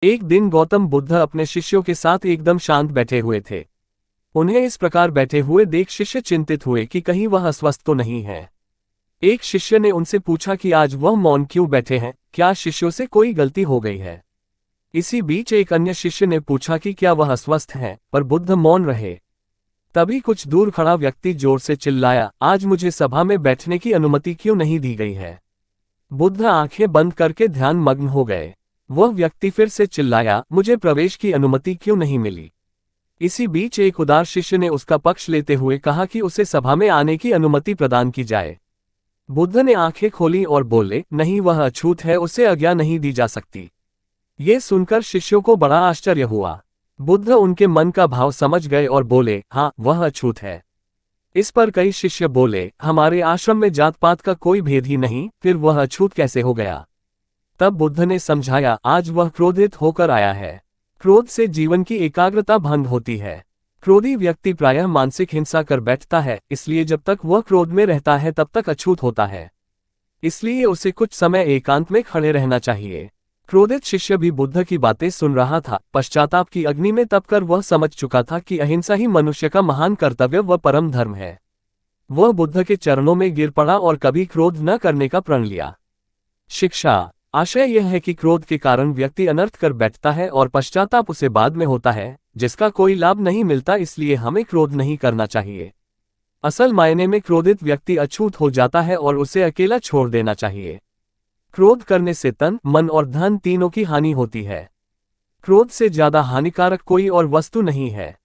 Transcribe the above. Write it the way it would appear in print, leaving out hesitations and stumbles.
एक दिन गौतम बुद्ध अपने शिष्यों के साथ एकदम शांत बैठे हुए थे। उन्हें इस प्रकार बैठे हुए देख शिष्य चिंतित हुए कि कहीं वह अस्वस्थ तो नहीं है। एक शिष्य ने उनसे पूछा कि आज वह मौन क्यों बैठे हैं, क्या शिष्यों से कोई गलती हो गई है। इसी बीच एक अन्य शिष्य ने पूछा कि क्या वह अस्वस्थ हैं, पर बुद्ध मौन रहे। तभी कुछ दूर खड़ा व्यक्ति जोर से चिल्लाया, आज मुझे सभा में बैठने की अनुमति क्यों नहीं दी गई है। बुद्ध आंखें बंद करके ध्यान मग्न हो गए। वह व्यक्ति फिर से चिल्लाया, मुझे प्रवेश की अनुमति क्यों नहीं मिली। इसी बीच एक उदार शिष्य ने उसका पक्ष लेते हुए कहा कि उसे सभा में आने की अनुमति प्रदान की जाए। बुद्ध ने आंखें खोली और बोले, नहीं, वह अछूत है, उसे आज्ञा नहीं दी जा सकती। ये सुनकर शिष्यों को बड़ा आश्चर्य हुआ। बुद्ध उनके मन का भाव समझ गए और बोले, हाँ, वह अछूत है। इस पर कई शिष्य बोले, हमारे आश्रम में जात पात का कोई भेद ही नहीं, फिर वह अछूत कैसे हो गया। तब बुद्ध ने समझाया, आज वह क्रोधित होकर आया है। क्रोध से जीवन की एकाग्रता भंग होती है। क्रोधी व्यक्ति प्रायः मानसिक हिंसा कर बैठता है, इसलिए जब तक वह क्रोध में रहता है तब तक अछूत होता है। इसलिए उसे कुछ समय एकांत में खड़े रहना चाहिए। क्रोधित शिष्य भी बुद्ध की बातें सुन रहा था। पश्चाताप की अग्नि में तपकर वह समझ चुका था कि अहिंसा ही मनुष्य का महान कर्तव्य व परम धर्म है। वह बुद्ध के चरणों में गिर पड़ा और कभी क्रोध न करने का प्रण लिया। शिक्षा। आशय यह है कि क्रोध के कारण व्यक्ति अनर्थ कर बैठता है और पश्चाताप उसे बाद में होता है, जिसका कोई लाभ नहीं मिलता, इसलिए हमें क्रोध नहीं करना चाहिए। असल मायने में क्रोधित व्यक्ति अछूत हो जाता है और उसे अकेला छोड़ देना चाहिए। क्रोध करने से तन, मन और धन तीनों की हानि होती है। क्रोध से ज्यादा हानिकारक कोई और वस्तु नहीं है।